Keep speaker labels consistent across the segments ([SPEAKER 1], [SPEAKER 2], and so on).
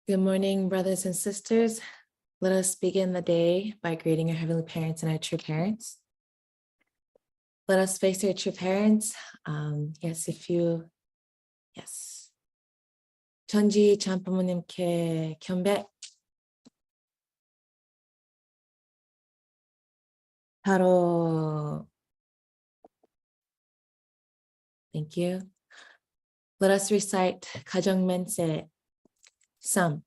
[SPEAKER 1] Good morning, brothers and sisters. Let us begin the day by greeting our heavenly parents and our true parents. Let us face our true parents. Yes. 천지 참부모님께 경배. 바로. Thank you. Let us recite 가정멘세 3.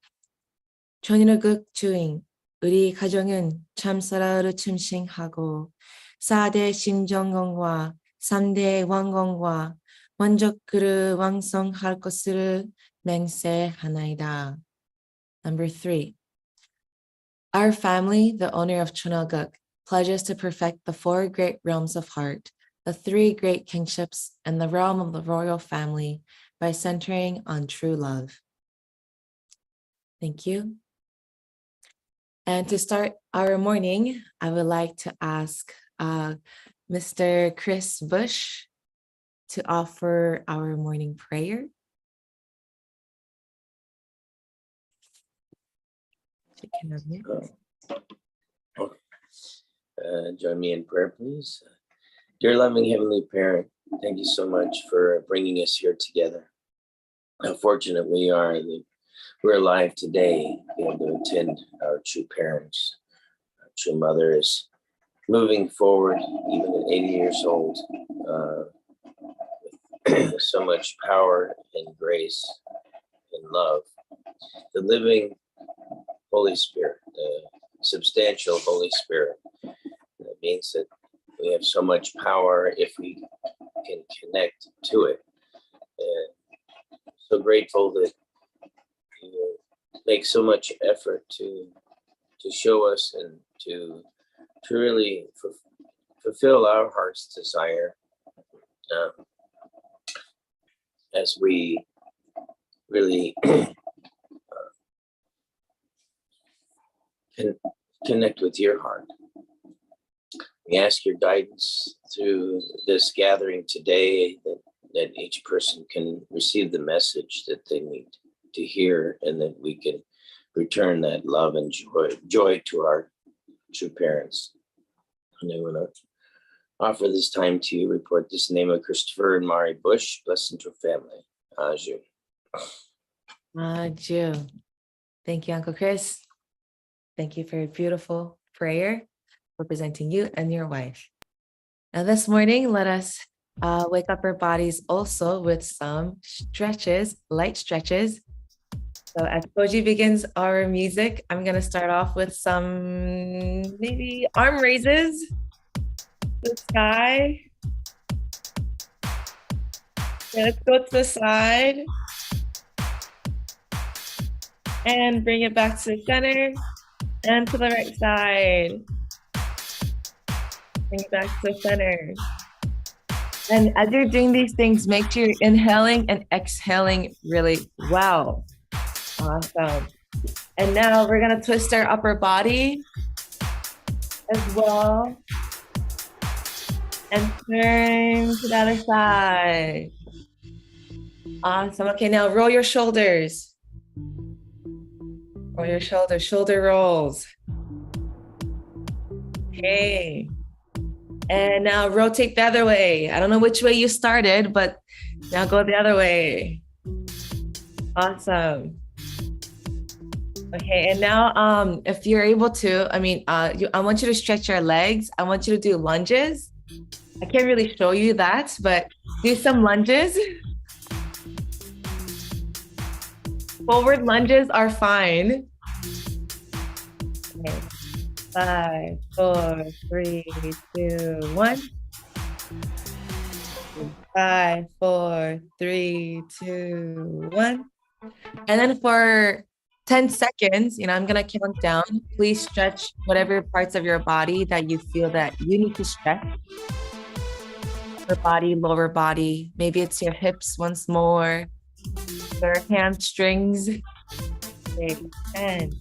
[SPEAKER 1] 천일극 주인, 우리 가정은 참사라를 춤싱하고 4대 신정건과 3대 왕건과 원적그를 왕성할 것을 맹세하나이다. Number 3. Our family, the owner of Cheon, pledges to perfect the 4 great realms of heart, the 3 great kingships, and the realm of the royal family by centering on true love. Thank you. And to start our morning, I would like to ask Mr. Chris Bush to offer our morning prayer.
[SPEAKER 2] Join me in prayer, please. Dear loving Heavenly Parent, thank you so much for bringing us here together. How fortunate we are that we're alive today, able to attend our true parents. Our true mother is moving forward, even at 80 years old, with so much power and grace and love. The living Holy Spirit, the substantial Holy Spirit. That means that we have so much power if we can connect to it. And so grateful that you make so much effort to show us and to really fulfill our heart's desire as we really can connect with your heart. We ask your guidance through this gathering today, that each person can receive the message that they need to hear, and that we can return that love and joy to our true parents. And I want to offer this time to you, report this name of Christopher and Mari Bush, blessed to family. Aju.
[SPEAKER 1] Aju. Thank you, Uncle Chris. Thank you for a beautiful prayer representing you and your wife. Now this morning, let us wake up our bodies also with some stretches, light stretches. So as Koji begins our music, I'm going to start off with some maybe arm raises to the sky. Okay, let's go to the side and bring it back to the center and to the right side. Bring it back to the center. And as you're doing these things, make sure you're inhaling and exhaling really well. Awesome. And now we're going to twist our upper body as well. And turn to the other side. Awesome. Okay, now roll your shoulders. Roll your shoulders, shoulder rolls. Okay. And now rotate the other way. I don't know which way you started, but now go the other way. Awesome. Okay, and now if you're able to, I want you to stretch your legs. I want you to do lunges. I can't really show you that, but do some lunges. Forward lunges are fine. Okay. 5, 4, 3, 2, 1. 5, 4, 3, 2, 1. And then for 10 seconds, I'm going to count down. Please stretch whatever parts of your body that you feel that you need to stretch. Upper body, lower body. Maybe it's your hips once more. Your hamstrings. 10,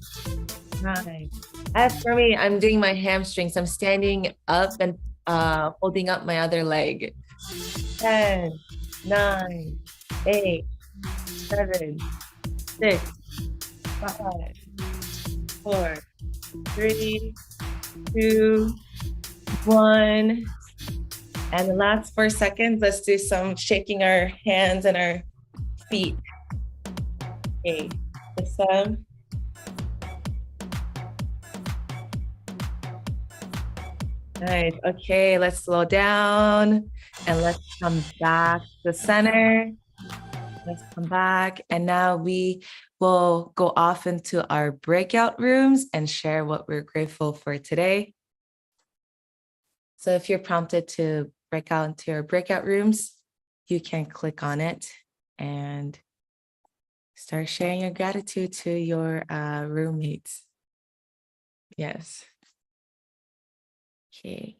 [SPEAKER 1] 9. As for me, I'm doing my hamstrings. I'm standing up and holding up my other leg. 10, 9, 8, 7, 6, 5, 4, 3, 2, 1. And the last 4 seconds, let's do some shaking our hands and our feet. Okay, some. Nice. Okay, let's slow down and let's come back to the center. Let's come back. And now we will go off into our breakout rooms and share what we're grateful for today. So if you're prompted to break out into your breakout rooms, you can click on it and start sharing your gratitude to your roommates. Yes. Okay.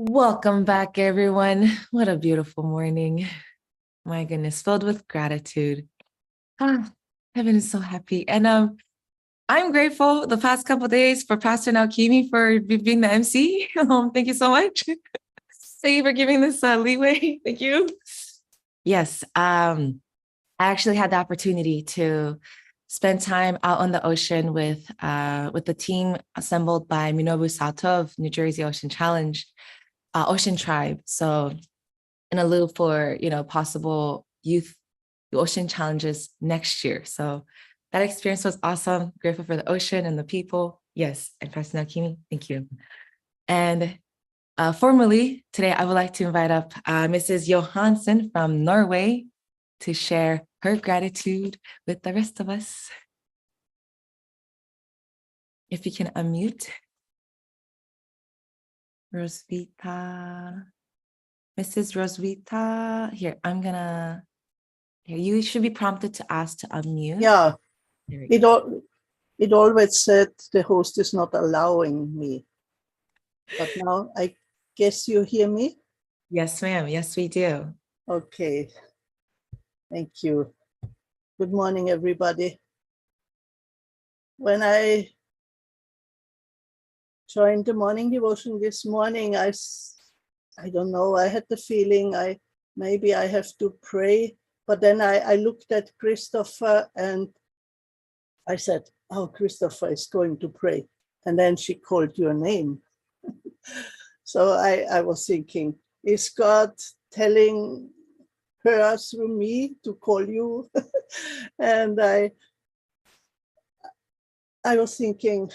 [SPEAKER 1] Welcome back, everyone. What a beautiful morning. My goodness, filled with gratitude. Heaven is so happy. And I'm grateful the past couple of days for Pastor Naokimi for being the MC. Thank you so much. Thank you for giving this leeway. Thank you. Yes, I actually had the opportunity to spend time out on the ocean with the team assembled by Minobu Sato of New Jersey Ocean Challenge, Ocean Tribe. So in a loop for, possible youth ocean challenges next year. So that experience was awesome. Grateful for the ocean and the people. Yes, and Pastor Naokimi, thank you. And formally, today I would like to invite up Mrs. Johansson from Norway to share her gratitude with the rest of us. If you can unmute. Roswitha. Mrs. Roswitha. Here, you should be prompted to ask to unmute.
[SPEAKER 3] Yeah, it always said the host is not allowing me. But now I guess you hear me?
[SPEAKER 1] Yes, ma'am. Yes, we do.
[SPEAKER 3] Okay. Thank you. Good morning, everybody. When I joined the morning devotion this morning, I don't know, I had the feeling maybe I have to pray. But then I looked at Christopher and I said, oh, Christopher is going to pray. And then she called your name. So I was thinking, is God telling her through me to call you? And I was thinking,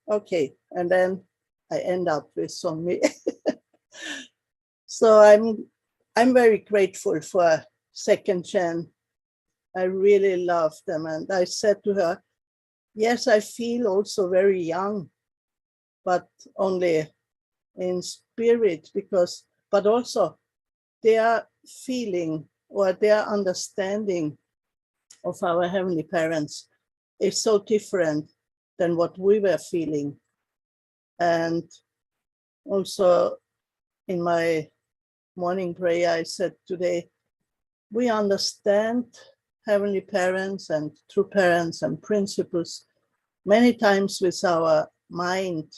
[SPEAKER 3] okay. And then I end up with Sonmi. So I'm very grateful for Second Gen. I really love them. And I said to her, yes, I feel also very young, but only in spirit, but also their feeling or their understanding of our heavenly parents is so different than what we were feeling. And also in my morning prayer, I said today, we understand heavenly parents and true parents and principles many times with our mind,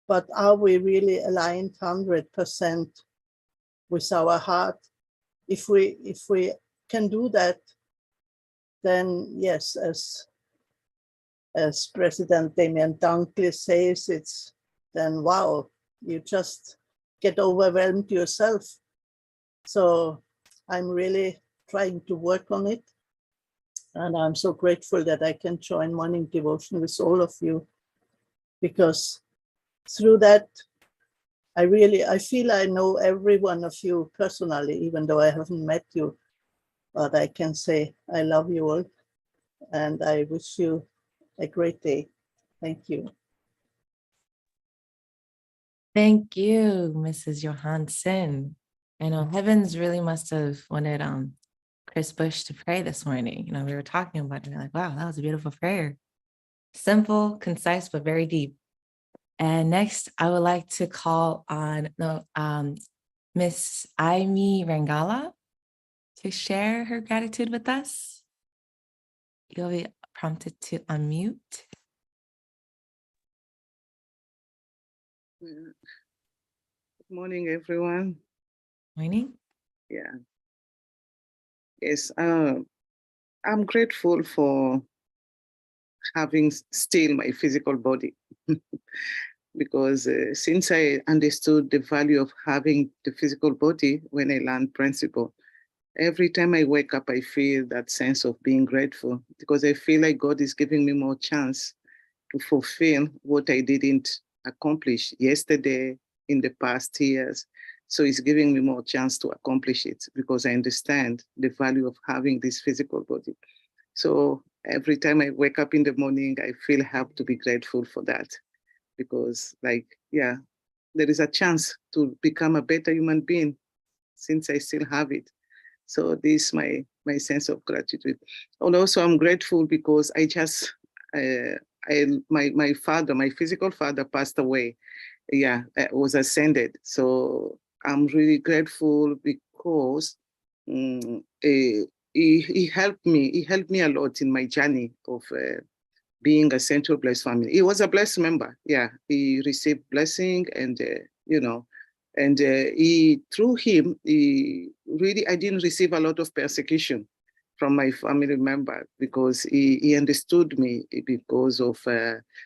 [SPEAKER 3] but are we really aligned 100% with our heart? If we can do that, then yes, as President Damien Dunkley says, it's then wow, you just get overwhelmed yourself. So I'm really trying to work on it. And I'm so grateful that I can join morning devotion with all of you, because through that, I feel I know every one of you personally, even though I haven't met you, but I can say I love you all and I wish you a great day. Thank you.
[SPEAKER 1] Thank you, Mrs. Johansson. I know heavens really must have wanted Chris Bush to pray this morning. You know, we were talking about it. We're like, wow, that was a beautiful prayer. Simple, concise, but very deep. And next, I would like to call on Miss Aimee Rangala to share her gratitude with us. You'll be prompted to unmute.
[SPEAKER 4] Good morning, everyone.
[SPEAKER 1] Morning.
[SPEAKER 4] Yeah. Yes, I'm grateful for having still my physical body because since I understood the value of having the physical body when I learned principle, every time I wake up, I feel that sense of being grateful because I feel like God is giving me more chance to fulfill what I didn't accomplish yesterday in the past years. So it's giving me more chance to accomplish it because I understand the value of having this physical body. So every time I wake up in the morning, I feel I have to be grateful for that because there is a chance to become a better human being since I still have it. So this is my sense of gratitude. And also I'm grateful because my father, my physical father passed away. Yeah, was ascended. So I'm really grateful because he helped me. He helped me a lot in my journey of being a Central Blessed family. He was a blessed member. Yeah, he received blessing and he through him, I didn't receive a lot of persecution from my family member because he understood me because of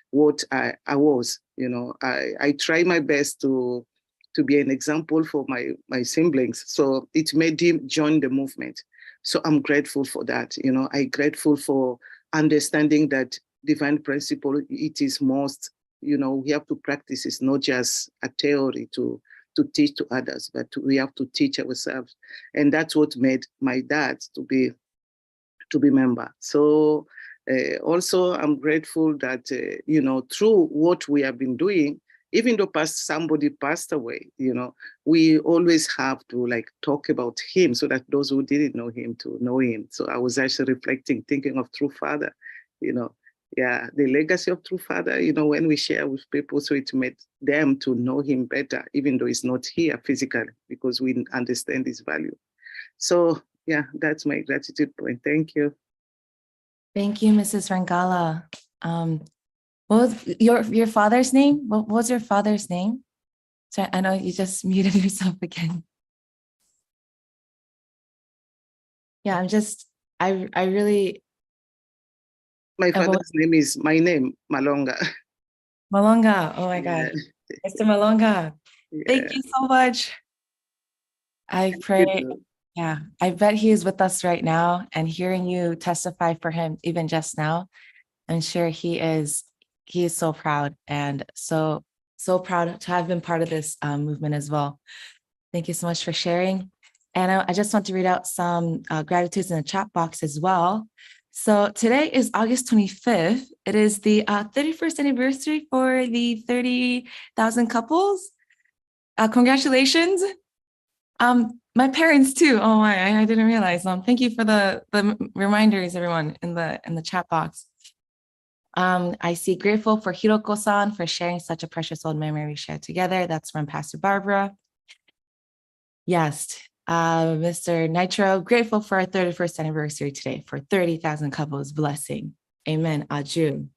[SPEAKER 4] what I was. You know, I try my best to be an example for my siblings. So it made him join the movement. So I'm grateful for that. You know, I'm grateful for understanding that divine principle, it is most, you know, we have to practice. It's not just a theory to teach to others, but we have to teach ourselves. And that's what made my dad to be member. So also I'm grateful that, through what we have been doing, even though somebody passed away, you know, we always have to talk about him so that those who didn't know him to know him. So I was actually reflecting, thinking of True Father, you know, the legacy of True Father, you know, when we share with people, so it made them to know him better, even though he's not here physically, because we understand his value. So yeah, that's my gratitude point. Thank you.
[SPEAKER 1] Thank you, Mrs. Rangala. What was your father's name? What was your father's name? Sorry, I know you just muted yourself again. Yeah, I really.
[SPEAKER 4] My father's name is Malonga.
[SPEAKER 1] Malonga. Oh my God. Mr. Malonga.
[SPEAKER 4] Yeah.
[SPEAKER 1] Thank you so much. I pray. Yeah, I bet he is with us right now, and hearing you testify for him even just now, I'm sure he is so proud and so proud to have been part of this movement as well. Thank you so much for sharing. And I just want to read out some gratitudes in the chat box as well. So today is August 25th. It is the 31st anniversary for the 30,000 couples. Congratulations. My parents too. Oh my, I didn't realize. Thank you for the reminders, everyone, in the chat box. I see grateful for Hiroko-san for sharing such a precious old memory we shared together. That's from Pastor Barbara. Yes, Mr. Nitro, grateful for our 31st anniversary today for 30,000 couples blessing. Amen. Aju.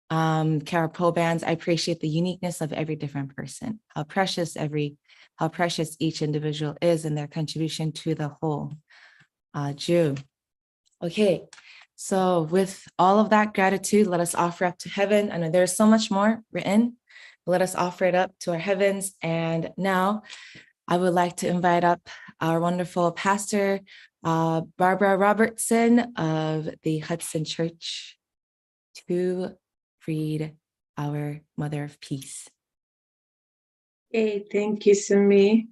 [SPEAKER 1] Kara Bands, I appreciate the uniqueness of every different person. How precious each individual is and their contribution to the whole. Aju. Okay. So with all of that gratitude, let us offer up to heaven. I know there's so much more written. Let us offer it up to our heavens. And now I would like to invite up our wonderful pastor, Barbara Robertson of the Hudson Church, to read our Mother of Peace.
[SPEAKER 5] Okay, thank you, Sumi.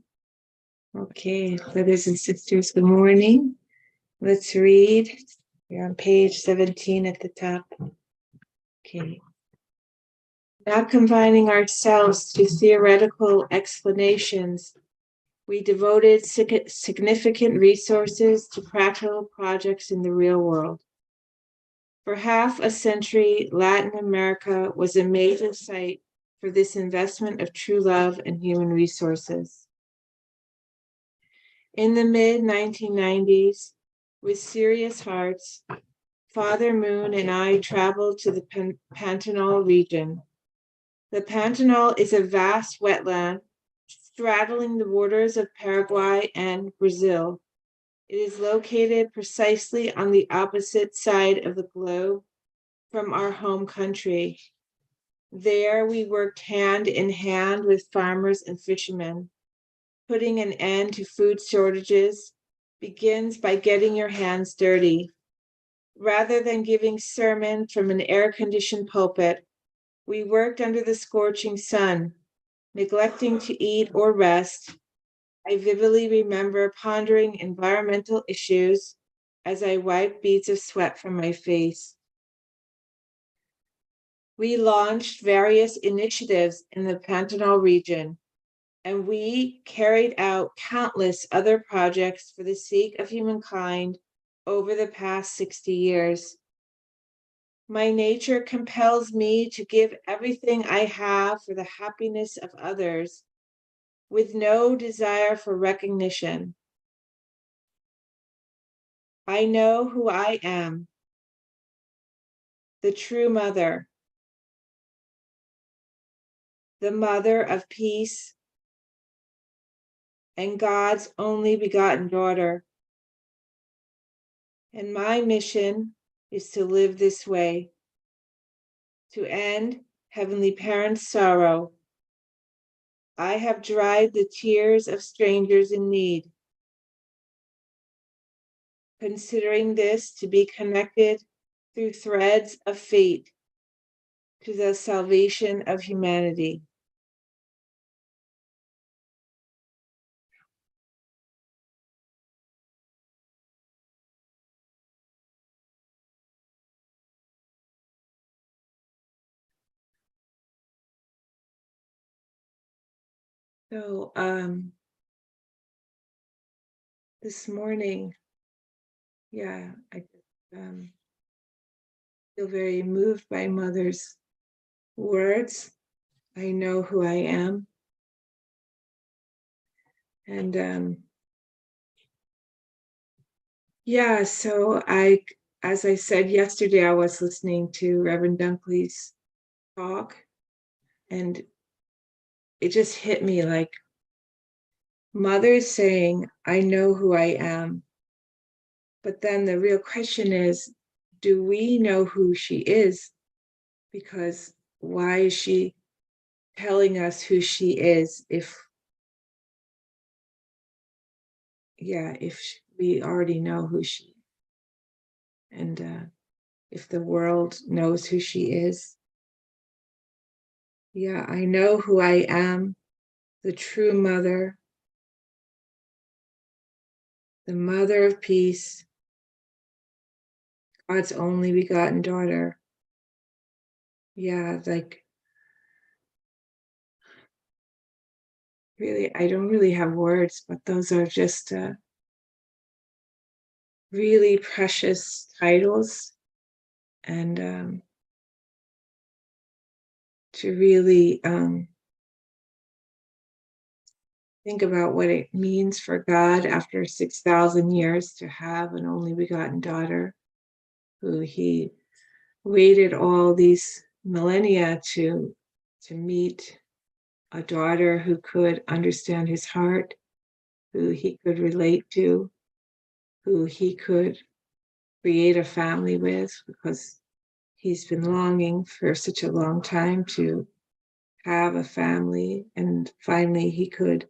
[SPEAKER 5] Okay, brothers and sisters, good morning. Let's read. We're on page 17 at the top. Okay. Not confining ourselves to theoretical explanations, we devoted significant resources to practical projects in the real world. For half a century, Latin America was a major site for this investment of true love and human resources. In the mid-1990s, with serious hearts, Father Moon and I traveled to the Pantanal region. The Pantanal is a vast wetland straddling the borders of Paraguay and Brazil. It is located precisely on the opposite side of the globe from our home country. There, we worked hand in hand with farmers and fishermen. Putting an end to food shortages begins by getting your hands dirty. Rather than giving sermons from an air-conditioned pulpit, we worked under the scorching sun, neglecting to eat or rest. I vividly remember pondering environmental issues as I wiped beads of sweat from my face. We launched various initiatives in the Pantanal region, and we carried out countless other projects for the sake of humankind over the past 60 years. My nature compels me to give everything I have for the happiness of others, with no desire for recognition. I know who I am, the true mother, the mother of peace, and God's only begotten daughter. And my mission is to live this way, to end Heavenly Parent's sorrow. I have dried the tears of strangers in need, considering this to be connected through threads of fate to the salvation of humanity. So this morning, I feel very moved by Mother's words. I know who I am. And so as I said yesterday, I was listening to Reverend Dunkley's talk, and it just hit me like Mother's saying, I know who I am. But then the real question is, do we know who she is? Because why is she telling us who she is if we already know who she is? And if the world knows who she is? I know who I am, the true mother, the mother of peace, God's only begotten daughter. Really, I don't really have words, but those are just really precious titles, and to really think about what it means for God after 6,000 years to have an only begotten daughter who he waited all these millennia to meet, a daughter who could understand his heart, who he could relate to, who he could create a family with, because he's been longing for such a long time to have a family, and finally he could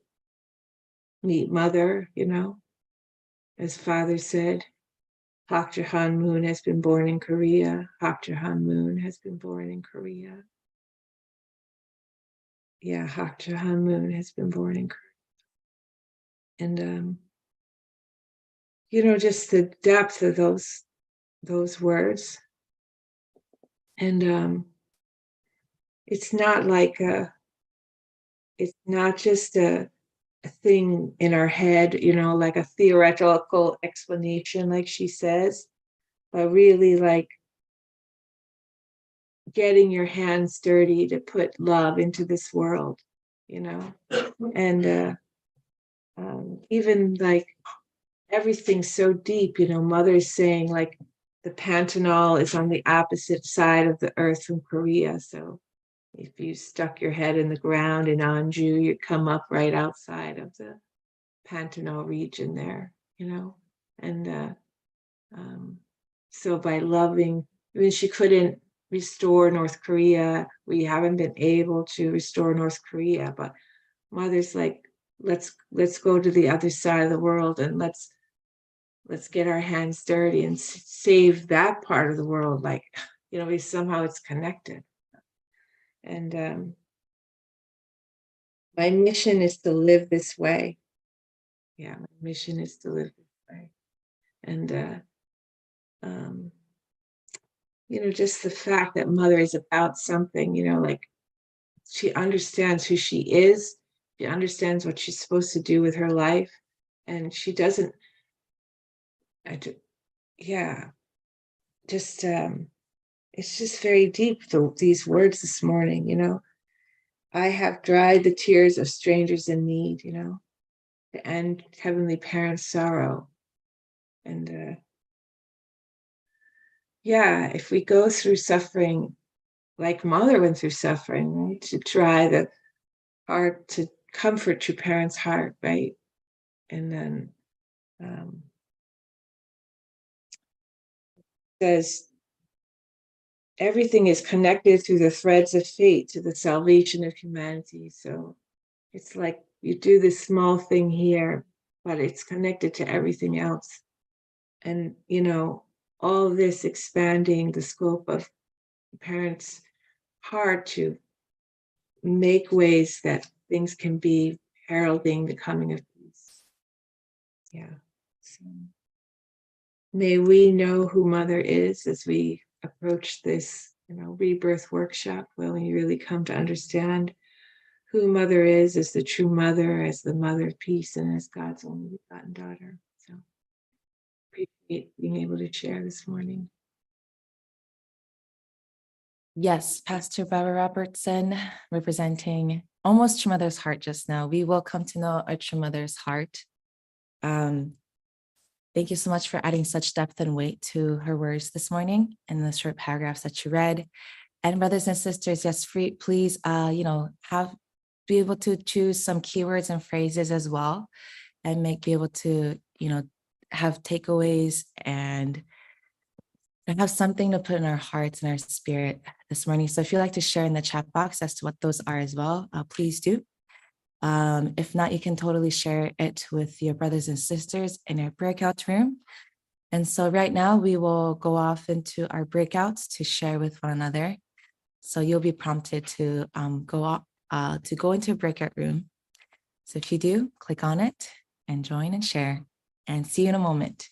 [SPEAKER 5] meet Mother, as Father said. Hak Jahan Moon has been born in Korea. Hak Jahan Moon has been born in Korea. Hak Jahan Moon has been born in Korea. And just the depth of those words. And it's not like it's not just a thing in our head, like a theoretical explanation, like she says, but really like getting your hands dirty to put love into this world, and even like everything's so deep, mother's saying like the Pantanal is on the opposite side of the earth from Korea. So if you stuck your head in the ground in Anju, you'd come up right outside of the Pantanal region there, and so by loving, I mean, she couldn't restore North Korea. We haven't been able to restore North Korea, but mother's like, let's go to the other side of the world and let's get our hands dirty and save that part of the world. Like, somehow it's connected. And my mission is to live this way. Yeah, my mission is to live this way. And just the fact that mother is about something, like she understands who she is, she understands what she's supposed to do with her life, and she doesn't, it's just very deep, these words this morning, I have dried the tears of strangers in need, to end Heavenly Parent's sorrow. And if we go through suffering like mother went through suffering, right, to try the heart to comfort your parents' heart, right? And then says everything is connected through the threads of fate to the salvation of humanity. So it's like you do this small thing here, but it's connected to everything else. And, all this expanding the scope of parents' heart to make ways that things can be heralding the coming of peace. Yeah. So may we know who Mother is as we approach this, rebirth workshop, when we really come to understand who Mother is as the true mother, as the mother of peace, and as God's only begotten daughter. So appreciate being able to share this morning.
[SPEAKER 1] Yes, Pastor Barbara Robertson, representing almost True Mother's Heart just now. We will come to know our True Mother's Heart. Thank you so much for adding such depth and weight to her words this morning in the short paragraphs that you read. And brothers and sisters, yes, please, be able to choose some keywords and phrases as well, and be able to, have takeaways and have something to put in our hearts and our spirit this morning. So if you'd like to share in the chat box as to what those are as well, please do. If not, you can totally share it with your brothers and sisters in your breakout room. And so right now we will go off into our breakouts to share with one another. So you'll be prompted to go into a breakout room. So if you do, click on it and join and share, and see you in a moment.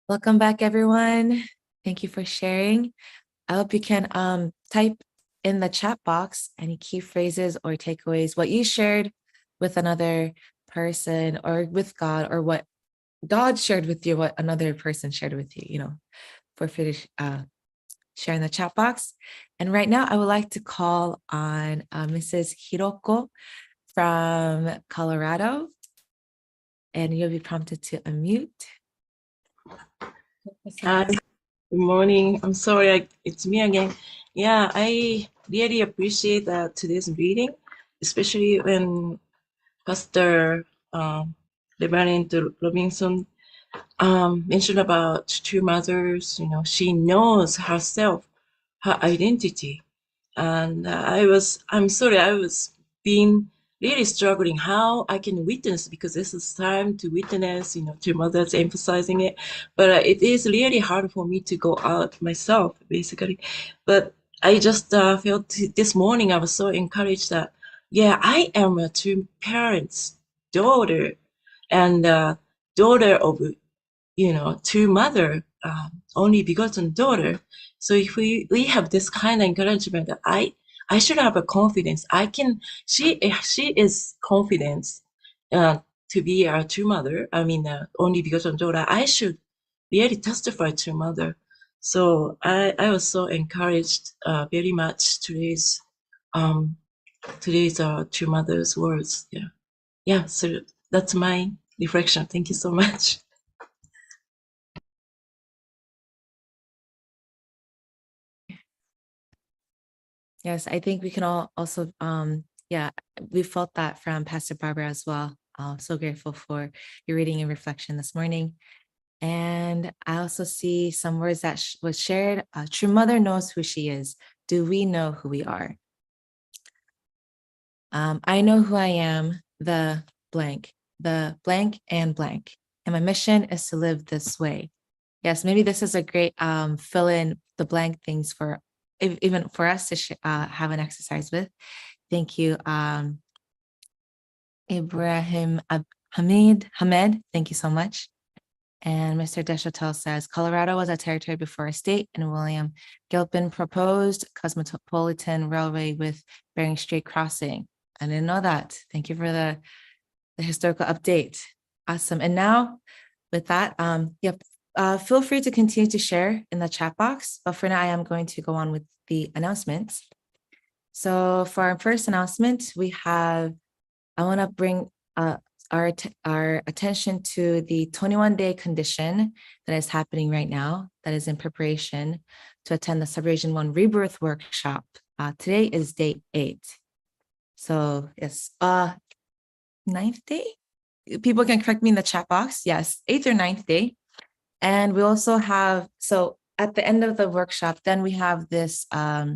[SPEAKER 1] Welcome back, everyone. Thank you for sharing. I hope you can type in the chat box any key phrases or takeaways, what you shared with another person or with God, or what God shared with you, what another person shared with you, for free to share in the chat box. And right now, I would like to call on Mrs. Hiroko from Colorado, and you'll be prompted to unmute.
[SPEAKER 6] Hi, good morning. I'm sorry, it's me again. Yeah, I really appreciate today's reading, especially when Pastor Reverend Robinson mentioned about two mothers. She knows herself, her identity. And I'm sorry, I was being really struggling how I can witness, because this is time to witness, two mothers emphasizing it. But it is really hard for me to go out myself, basically. But I just felt this morning, I was so encouraged that, yeah, I am a two parents, daughter, and daughter of, two mother, only begotten daughter. So if we have this kind of encouragement, that I should have a confidence. She is confident to be a true mother. I mean, only begotten daughter. I should really testify to mother. So I was so encouraged very much today's two mothers words. Yeah. So that's my reflection. Thank you so much.
[SPEAKER 1] Yes, I think we can all also, we felt that from Pastor Barbara as well. So grateful for your reading and reflection this morning. And I also see some words that was shared. True mother knows who she is. Do we know who we are? I know who I am, the blank. the blank and blank. And my mission is to live this way. Yes, maybe this is a great fill in the blank things for even for us to have an exercise with. Thank you, Ibrahim Hamed. Thank you so much. And Mr. Deshotel says, Colorado was a territory before a state, and William Gilpin proposed Cosmopolitan Railway with Bering Strait crossing. I didn't know that. Thank you for the historical update. Awesome. And now with that, feel free to continue to share in the chat box, but for now I am going to go on with the announcements. So for our first announcement, I want to bring our attention to the 21-day condition that is happening right now, that is in preparation to attend the Subregion 1 Rebirth Workshop. Today is day 8. So yes, 9th day? People can correct me in the chat box. Yes, 8th or 9th day. And we also have, so at the end of the workshop, then we have this, at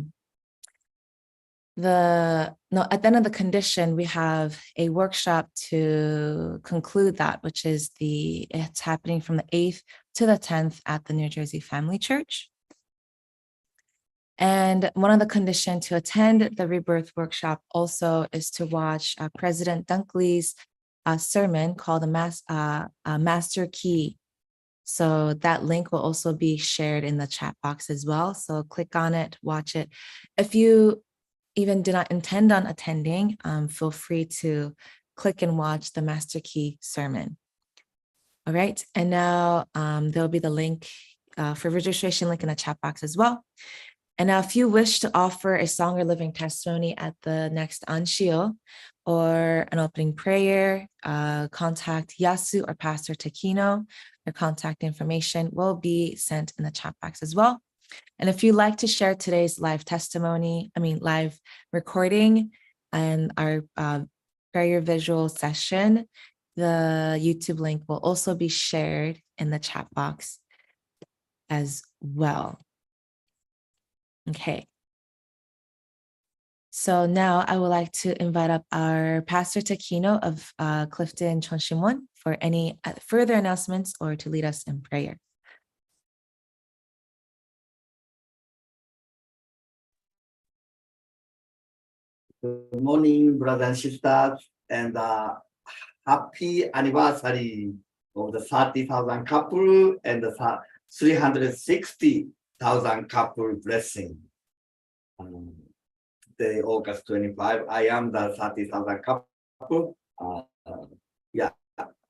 [SPEAKER 1] the end of the condition, we have a workshop to conclude that, which is it's happening from the 8th to the 10th at the New Jersey Family Church. And one of the conditions to attend the Rebirth Workshop also is to watch President Dunkley's sermon called the Master Key. So that link will also be shared in the chat box as well. So click on it, watch it. If you even do not intend on attending, feel free to click and watch the Master Key sermon. All right, and now there'll be the link for registration link in the chat box as well. And now if you wish to offer a song or living testimony at the next Anshio or an opening prayer, contact Yasu or Pastor Takino. Your contact information will be sent in the chat box as well. And if you'd like to share today's live recording and our prayer visual session, the YouTube link will also be shared in the chat box as well. Okay. So now I would like to invite up our Pastor Takino of Clifton Chonshimwon for any further announcements or to lead us in prayer.
[SPEAKER 7] Good morning, brothers and sisters, and happy anniversary of the 30,000 couple and the 360,000 couple blessing. Today, August 25, I am the 30,000 couple.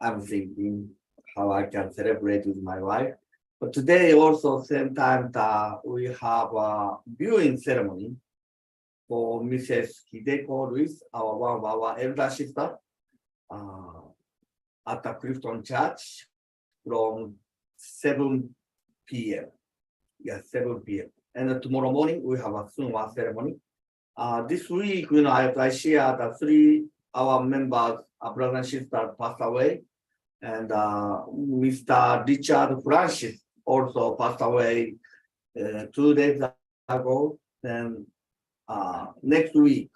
[SPEAKER 7] I'm thinking how I can celebrate with my wife. But today also, same time, we have a viewing ceremony for Mrs. Hideko Ruiz, one of our elder sister, at the Clifton Church from 7 p.m. Yes, 7 p.m. And tomorrow morning, we have a Sunwa ceremony. This week, I share the 3 our members, brothers and sisters, passed away. And Mr. Richard Francis also passed away 2 days ago. Then next week,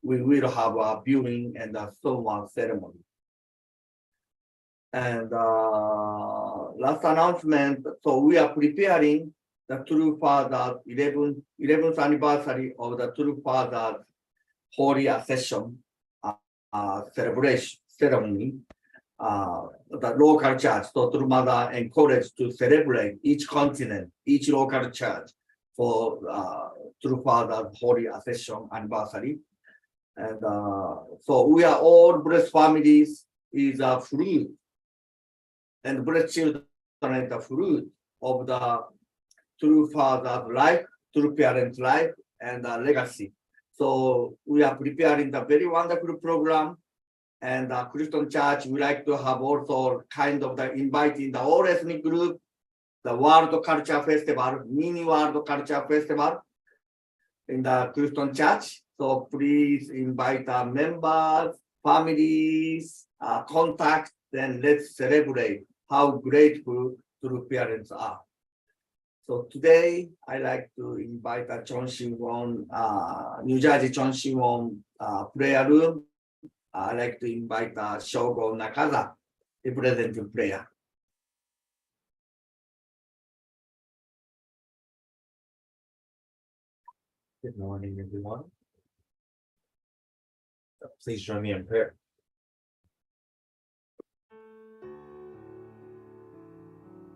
[SPEAKER 7] we will have a viewing and a Sunwa ceremony. And last announcement, so we are preparing the True Father 11th anniversary of the True Father's Holy Accession celebration ceremony. The local church, so True Mother encouraged to celebrate each continent, each local church for True Father's Holy Accession anniversary. And so we are all blessed families is a fruit, and blessed children is the fruit of the True Father's life, True Parents' life, and legacy. So we are preparing the very wonderful program. And Christian Church, we like to have also kind of the inviting the all ethnic group, the World Culture Festival, mini World Culture Festival in the Christian Church. So please invite our members, families, contact, then let's celebrate how grateful True Parents are. So today, I like to invite the Chonshimwon, New Jersey Chonshimwon prayer room. I'd like to invite Shogo Nakaza to present the prayer.
[SPEAKER 8] Good morning, everyone. Please join me in prayer.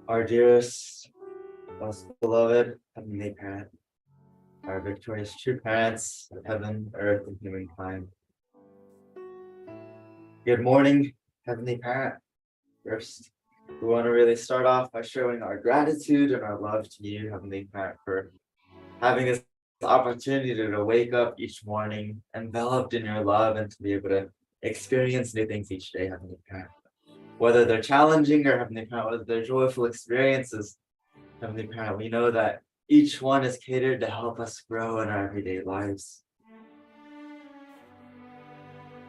[SPEAKER 8] Our dearest, most beloved Heavenly Parent, our victorious true parents of heaven, earth, and humankind. Good morning, Heavenly Parent. First, we want to really start off by showing our gratitude and our love to you, Heavenly Parent, for having this opportunity to wake up each morning enveloped in your love and to be able to experience new things each day, Heavenly Parent. Whether they're challenging or Heavenly Parent, whether they're joyful experiences, Heavenly Parent, we know that each one is catered to help us grow in our everyday lives.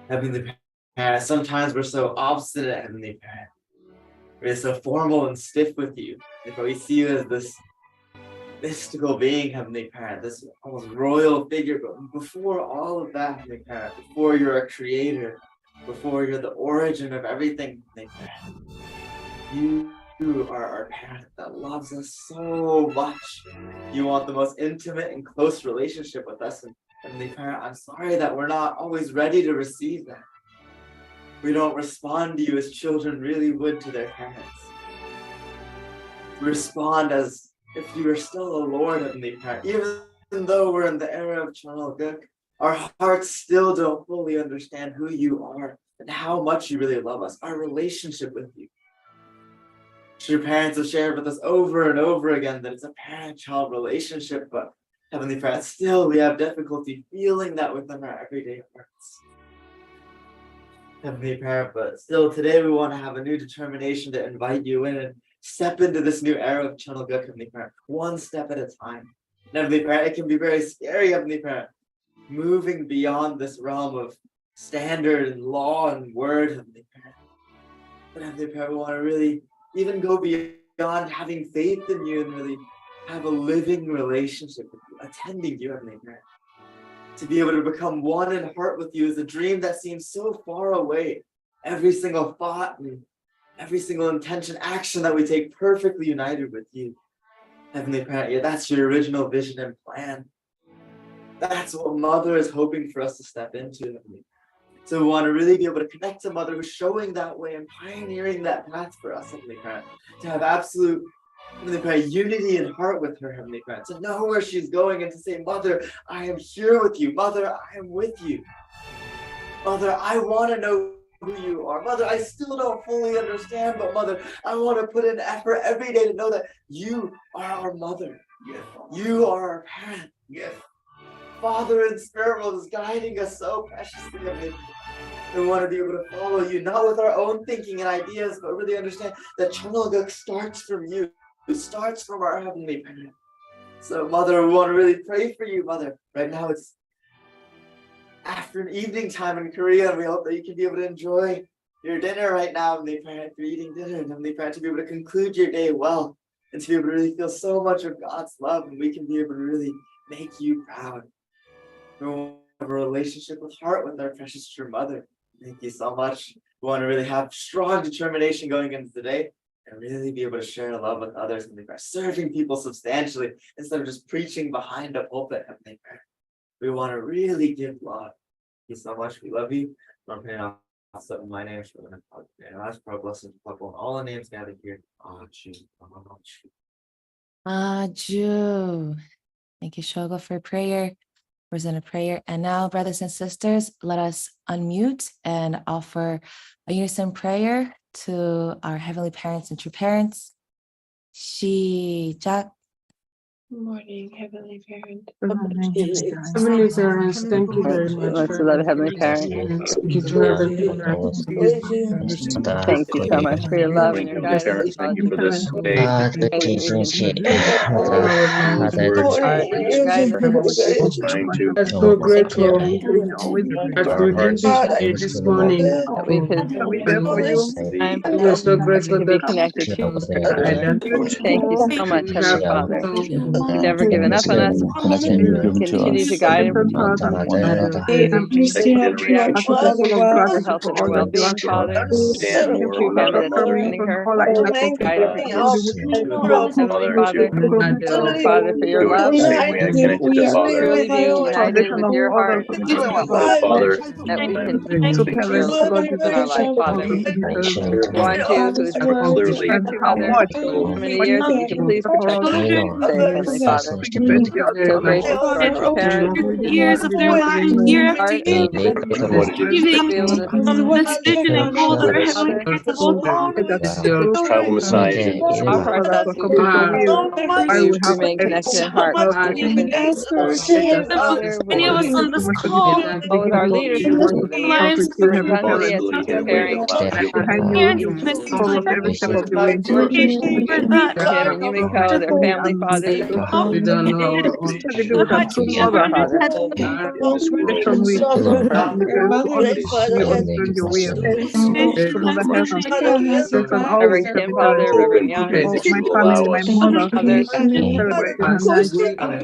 [SPEAKER 8] Heavenly Parent, sometimes we're so obstinate, Heavenly Parent. We're so formal and stiff with you. But we see you as this mystical being, Heavenly Parent, this almost royal figure. But before all of that, Heavenly Parent, before you're a creator, before you're the origin of everything, Heavenly Parent, you are our parent that loves us so much. You want the most intimate and close relationship with us. And Heavenly Parent, I'm sorry that we're not always ready to receive that. We don't respond to you as children really would to their parents. We respond as if you were still a Lord, Heavenly Parent. Even though we're in the era of Cheon, our hearts still don't fully understand who you are and how much you really love us, our relationship with you. Your parents have shared with us over and over again that it's a parent-child relationship, but Heavenly Parent, still we have difficulty feeling that within our everyday hearts. Heavenly Parent, but still today we want to have a new determination to invite you in and step into this new era of Cheon, Heavenly Parent, one step at a time. And Heavenly Parent, it can be very scary, Heavenly Parent, moving beyond this realm of standard and law and word, Heavenly Parent. But Heavenly Parent, we want to really even go beyond having faith in you and really have a living relationship with you, attending you, Heavenly Parent. To be able to become one in heart with you is a dream that seems so far away. Every single thought and every single intention, action that we take perfectly united with you. Heavenly Parent, yeah, that's your original vision and plan. That's what Mother is hoping for us to step into, Heavenly Parent. So we want to really be able to connect to Mother who's showing that way and pioneering that path for us, Heavenly Parent. To have absolute, Heavenly Parent, unity in heart with her, Heavenly Parent. To know where she's going and to say, Mother, I am here with you. Mother, I am with you. Mother, I want to know who you are. Mother, I still don't fully understand, but Mother, I want to put in effort every day to know that you are our Mother.
[SPEAKER 7] Yes.
[SPEAKER 8] You are our parent.
[SPEAKER 7] Yes.
[SPEAKER 8] Father in spirit world is guiding us so preciously, Heavenly Parent. We want to be able to follow you, not with our own thinking and ideas, but really understand that Cheon starts from you. It starts from our Heavenly Parent. So, Mother, we want to really pray for you, Mother. Right now, it's after evening time in Korea, and we hope that you can be able to enjoy your dinner right now, Heavenly Parent. You're eating dinner, and Heavenly Parent, to be able to conclude your day well, and to be able to really feel so much of God's love, and we can be able to really make you proud. We want to have a relationship with heart with our precious true Mother. Thank you so much. We want to really have strong determination going into the day and really be able to share love with others and be serving people substantially instead of just preaching behind a pulpit. We want to really give love. Thank you so much. We love you. I'm praying also in my name. And ask for a blessing upon all the names gathered here.
[SPEAKER 1] Aju. Thank you, Shogo, for prayer. Present a prayer. And now, brothers and sisters, let us unmute and offer a unison prayer to our heavenly parents and true parents. 시작.
[SPEAKER 5] Good morning, Heavenly Parent.
[SPEAKER 9] Heavenly Parents, thank you very much
[SPEAKER 10] Most beloved Heavenly Parent,
[SPEAKER 9] speaking to Heavenly Parents.
[SPEAKER 10] thank you so much for your love and your guidance.
[SPEAKER 11] Thank you for this day.
[SPEAKER 9] I'm so grateful that we did this day this morning.
[SPEAKER 10] That we could
[SPEAKER 9] We're so grateful
[SPEAKER 10] to be
[SPEAKER 9] that
[SPEAKER 10] connected to each other. Thank you so much, Heavenly Father. He's never given up on us. Continue to guide and protect her health and her well-being, Father. Every family that's surrounding her, guide her. Heavenly Father, Father, for your love. We truly be united with your heart.
[SPEAKER 9] Father,
[SPEAKER 10] That we can experience in our life, Father. Want to, who's Father, how many years that you can please protect us. Heavenly Father, so grateful for our parents.
[SPEAKER 11] Years of their lives, year after
[SPEAKER 10] Heart
[SPEAKER 11] year,
[SPEAKER 10] of
[SPEAKER 11] giving
[SPEAKER 10] be able to
[SPEAKER 11] this vision and goal that are heavenly
[SPEAKER 9] travel Messiah.
[SPEAKER 10] offer ourselves to you. We remain connected in heart. Father,
[SPEAKER 11] Many of us on this call,
[SPEAKER 10] with our leaders,
[SPEAKER 11] lives,
[SPEAKER 10] for Heavenly as he's preparing
[SPEAKER 11] and missing
[SPEAKER 10] for him and Yumiko, their family, Father. Reverend Kim, Father, Reverend Young, others,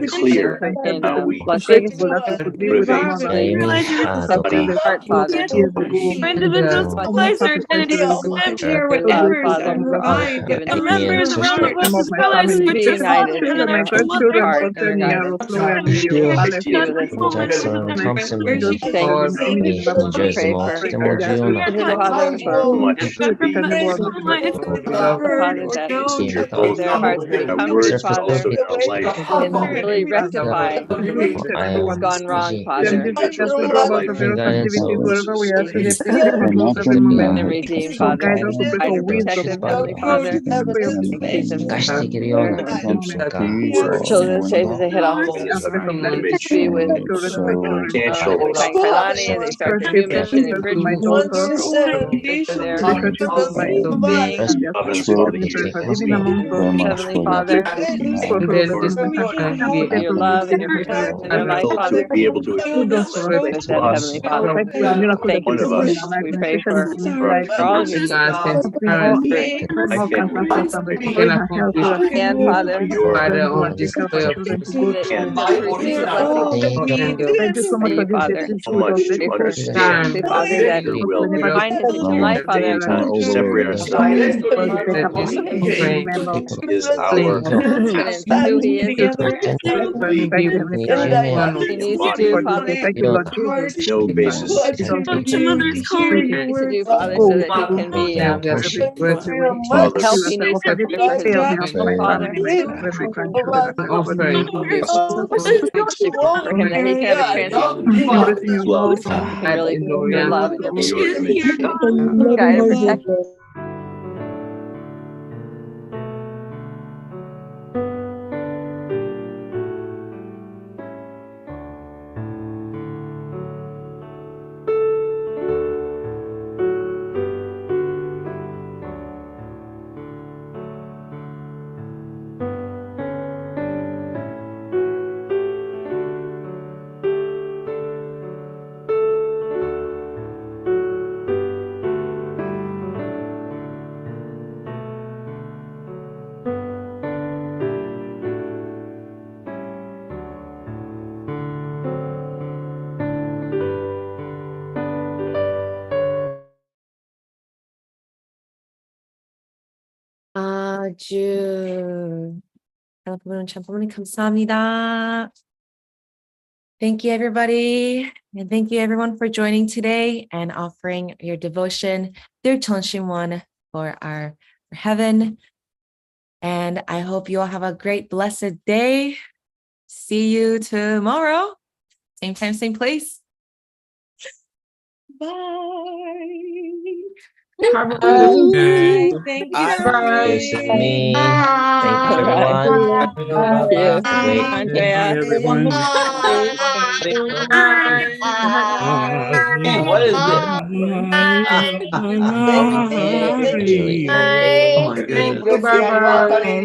[SPEAKER 9] Clear
[SPEAKER 10] in
[SPEAKER 9] how we
[SPEAKER 10] Las Vegas, heart, Father.
[SPEAKER 11] individuals realize their identity and live here with members and members around the world realize
[SPEAKER 10] Be
[SPEAKER 11] their
[SPEAKER 10] united in their heart and their guidance. We pray for Father, for Father, that their hearts would come to Father and really rectify what's gone wrong, Father. And redeem, Father. Guide and protect them, Heavenly Father, and keep them children safe as they head off to be with Kailani and they start their new mission in Bridgeport. For their being, Heavenly Father, your love and your protection in their life, Father.
[SPEAKER 9] be able to
[SPEAKER 10] With them, Heavenly Father. Thank you for this. We pray for all of your sons. And Father, that you receive the blessings that you, Father. Father, that find his life, Father.
[SPEAKER 9] separate ourselves is our
[SPEAKER 10] Who he is. He needs to do, Father.
[SPEAKER 9] no basis.
[SPEAKER 10] To do, Father, so that he can be help he needs to do, Father. For him that he can have a transformation. Really, your love and your guide and protect.
[SPEAKER 1] 아주 참부모님 감사합니다. Thank you, everybody. And thank you, everyone, for joining today and offering your devotion through Cheon for our for heaven. And I hope you all have a great, blessed day. See you tomorrow. Same time, same place. Bye.
[SPEAKER 5] Bye. Thank you.
[SPEAKER 12] Thanks to me. Thank you, everyone.
[SPEAKER 10] Andrea.
[SPEAKER 2] Hey, what is this? Oh my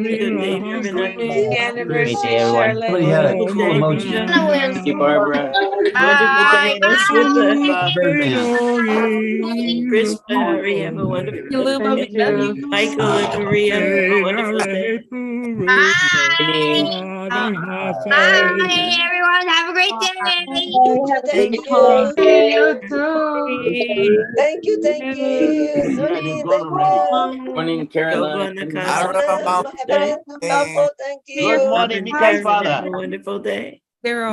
[SPEAKER 2] goodness.
[SPEAKER 5] Happy anniversary,
[SPEAKER 12] everyone.
[SPEAKER 5] Charlotte.
[SPEAKER 2] Somebody had a cool emoji. Thank you, Barbara.
[SPEAKER 1] Wonderful day, Miss Rita. Chris
[SPEAKER 9] Chris
[SPEAKER 1] Barry, have a wonderful day.
[SPEAKER 5] Thank you.
[SPEAKER 1] Michael and Maria, have a wonderful day.
[SPEAKER 11] Bye, everyone. Have a great day.
[SPEAKER 5] Thank
[SPEAKER 11] you.
[SPEAKER 5] you too.
[SPEAKER 13] Thank you. Sunny, thank you.
[SPEAKER 2] Morning, Caroline.
[SPEAKER 13] My friend, Papa, thank you.
[SPEAKER 7] Good morning, Nikkei father.
[SPEAKER 1] Have a wonderful day.